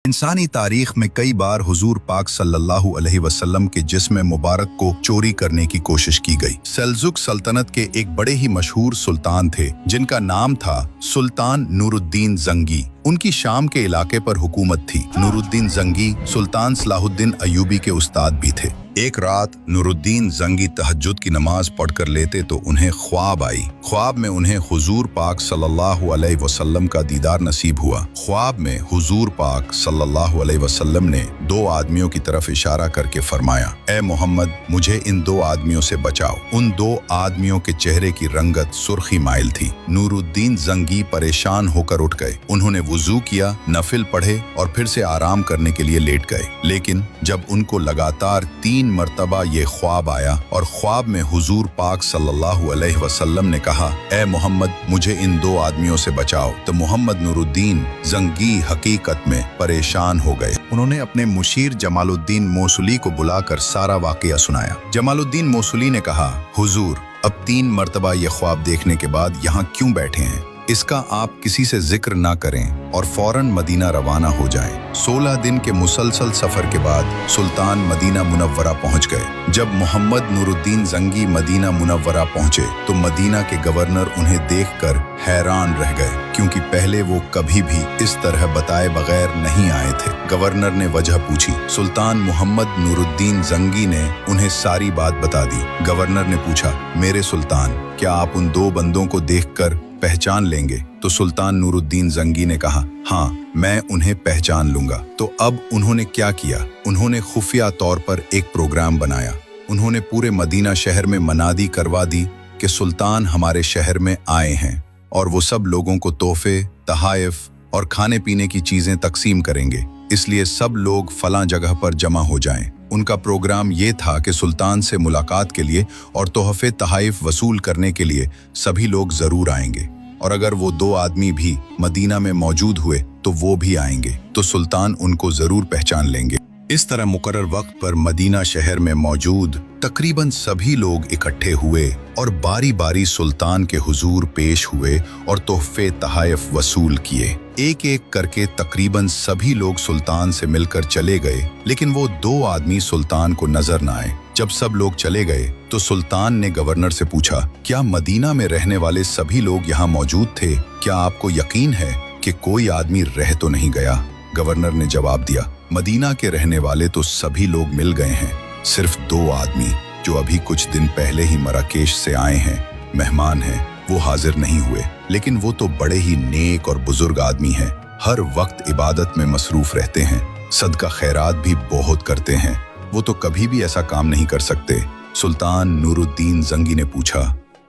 इंसानी तारीख में कई बार हुजूर पाक सल्लल्लाहु अलैहि वसल्लम के जिस्म मुबारक को चोरी करने की कोशिश की गई। सेल्जुक सल्तनत के एक बड़े ही मशहूर सुल्तान थे जिनका नाम था सुल्तान नूरुद्दीन जंगी। उनकी शाम के इलाके पर हुकूमत थी। नूरुद्दीन जंगी सुल्तान सलाहुद्दीन अयूबी के उस्ताद भी थे। एक रात नूरुद्दीन जंगी तहज्जुद की नमाज पढ़कर लेते तो उन्हें ख्वाब आई। ख्वाब में उन्हें हुजूर पाक सल्लल्लाहु अलैहि वसल्लम का दीदार नसीब हुआ। ख्वाब में हुजूर पाक सल्लल्लाहु अलैहि वसल्लम ने दो आदमियों की तरफ इशारा करके फरमाया, ए मोहम्मद, मुझे इन दो आदमियों से बचाओ। उन दो आदमियों के चेहरे की रंगत सुर्खी माइल थी। नूरुद्दीन जंगी परेशान होकर उठ गए। उन्होंने वुजू किया, नफिल पढ़े और फिर से आराम करने के लिए लेट गए। लेकिन जब उनको लगातार 3 मर्तबा ये ख्वाब आया और ख्वाब में हुजूर पाक सल्लल्लाहु अलैहि वसल्लम ने कहा, ए मोहम्मद, मुझे इन दो आदमियों से बचाओ, तो मोहम्मद नूरुद्दीन जंगी हकीकत में परेशान हो गए। उन्होंने अपने मुशीर जमालुद्दीन मौसुली को बुलाकर सारा वाकया सुनाया। जमालुद्दीन मौसुली ने कहा, हुजूर, अब 3 मर्तबा ये ख्वाब देखने के बाद यहाँ क्यों बैठे हैं? इसका आप किसी से जिक्र ना करें और फौरन मदीना रवाना हो जाएं। 16 दिन के मुसलसल सफर के बाद सुल्तान मदीना मुनव्वरा पहुंच गए। जब मोहम्मद नूरुद्दीन जंगी मदीना मुनव्वरा पहुंचे तो मदीना के गवर्नर उन्हें देखकर हैरान रह गए, क्योंकि पहले वो कभी भी इस तरह बताए बगैर नहीं आए थे। गवर्नर ने वजह पूछी। सुल्तान मोहम्मद नूरुद्दीन जंगी ने उन्हें सारी बात बता दी। गवर्नर ने पूछा, मेरे सुल्तान, क्या आप उन दो बंदों को देखकर पहचान लेंगे? तो सुल्तान नूरुद्दीन जंगी ने कहा, हाँ, मैं उन्हें पहचान लूंगा। तो अब उन्होंने क्या किया? उन्होंने खुफिया तौर पर एक प्रोग्राम बनाया। उन्होंने पूरे मदीना शहर में मनादी करवा दी कि सुल्तान हमारे शहर में आए हैं और वो सब लोगों को तोहफे, तहाइफ और खाने पीने की चीजें तकसीम करेंगे, इसलिए सब लोग फलां जगह पर जमा हो जाएं। उनका प्रोग्राम ये था कि सुल्तान से मुलाकात के लिए और तोहफे तहाइफ वसूल करने के लिए सभी लोग जरूर आएंगे, और अगर वो 2 आदमी भी मदीना में मौजूद हुए तो वो भी आएंगे, तो सुल्तान उनको जरूर पहचान लेंगे। इस तरह मुकर्रर वक्त पर मदीना शहर में मौजूद तकरीबन सभी लोग इकट्ठे हुए और बारी बारी सुल्तान के हुजूर पेश हुए और तोहफे तहाइफ वसूल किए। एक एक करके तकरीबन सभी लोग सुल्तान से मिलकर चले गए, लेकिन वो 2 आदमी सुल्तान को नजर न आए। जब सब लोग चले गए तो सुल्तान ने गवर्नर से पूछा, क्या मदीना में रहने वाले सभी लोग यहाँ मौजूद थे? क्या आपको यकीन है कि कोई आदमी रह तो नहीं गया? गवर्नर ने जवाब दिया, मदीना के रहने वाले तो सभी लोग मिल गए हैं, सिर्फ 2 आदमी जो अभी कुछ दिन पहले ही मराकेश से आए हैं, मेहमान हैं, वो हाजिर नहीं हुए। लेकिन वो तो बड़े ही नेक और बुजुर्ग आदमी हैं, हर वक्त इबादत में मसरूफ रहते हैं, सदका खैरात भी बहुत करते हैं, वो तो कभी भी ऐसा काम नहीं कर सकते। सुल्तान नूरुद्दीन जंगी ने पूछा,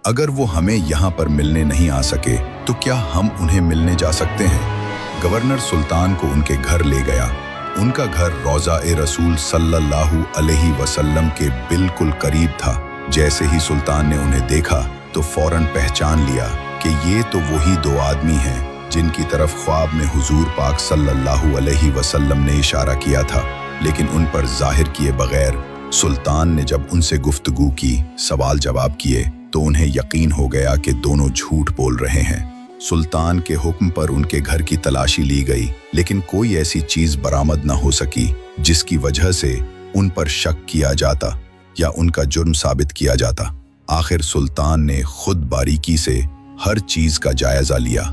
अगर वो हमें यहाँ पर मिलने नहीं आ सके तो क्या हम उन्हें मिलने जा सकते हैं? गवर्नर सुल्तान को उनके घर ले गया। उनका घर रोज़ा-ए-रसूल सल्लल्लाहु अलैहि वसल्लम के बिल्कुल करीब था। जैसे ही सुल्तान ने उन्हें देखा तो फौरन पहचान लिया कि ये तो वही 2 आदमी हैं जिनकी तरफ ख्वाब में हुजूर पाक सल्लल्लाहु अलैहि वसल्लम ने इशारा किया था। लेकिन उन पर जाहिर किए बगैर सुल्तान ने जब उनसे गुफ्तगू की, सवाल जवाब किए, तो उन्हें यकीन हो गया कि दोनों झूठ बोल रहे हैं। सुल्तान के हुक्म पर उनके घर की तलाशी ली गई, लेकिन कोई ऐसी चीज बरामद न हो सकी जिसकी वजह से उन पर शक किया जाता या उनका जुर्म साबित किया जाता। आखिर सुल्तान ने खुद बारीकी से हर चीज का जायजा लिया।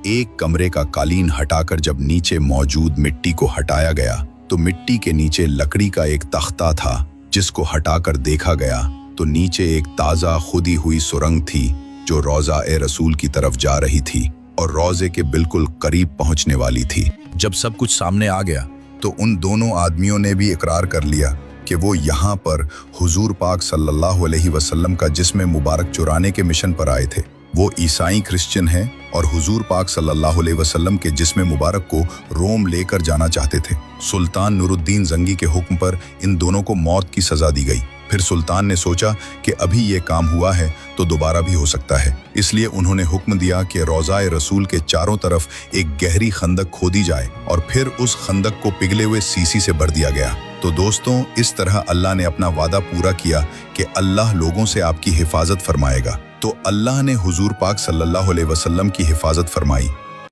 एक कमरे का कालीन हटाकर जब नीचे मौजूद मिट्टी को हटाया गया तो मिट्टी के नीचे लकड़ी का एक तख्ता था, जिसको हटाकर देखा गया तो नीचे एक ताज़ा खुदी हुई सुरंग थी जो रोज़ा-ए-रसूल की तरफ जा रही थी और रोज़े के बिल्कुल करीब पहुंचने वाली थी। जब सब कुछ सामने आ गया तो उन दोनों आदमियों ने भी इकरार कर लिया कि वो यहाँ पर हुजूर पाक सल्लल्लाहु अलैहि वसल्लम का जिस्म मुबारक चुराने के मिशन पर आए थे। वो ईसाई क्रिश्चियन हैं और हुजूर पाक सल्लल्लाहु अलैहि वसल्लम के जिस्म मुबारक को रोम लेकर जाना चाहते थे। सुल्तान नूरुद्दीन जंगी के हुक्म पर इन दोनों को मौत की सजा दी गई। फिर सुल्तान ने सोचा कि अभी ये काम हुआ है तो दोबारा भी हो सकता है, इसलिए उन्होंने हुक्म दिया कि रोज़ा-ए-रसूल के चारों तरफ एक गहरी खंदक खोदी जाए और फिर उस खंदक को पिघले हुए सीसी से भर दिया गया। तो दोस्तों, इस तरह अल्लाह ने अपना वादा पूरा किया कि अल्लाह लोगों से आपकी हिफाजत फरमाएगा। तो अल्लाह ने हुजूर पाक सल्लल्लाहु अलैहि वसल्लम की हिफाजत फरमाई।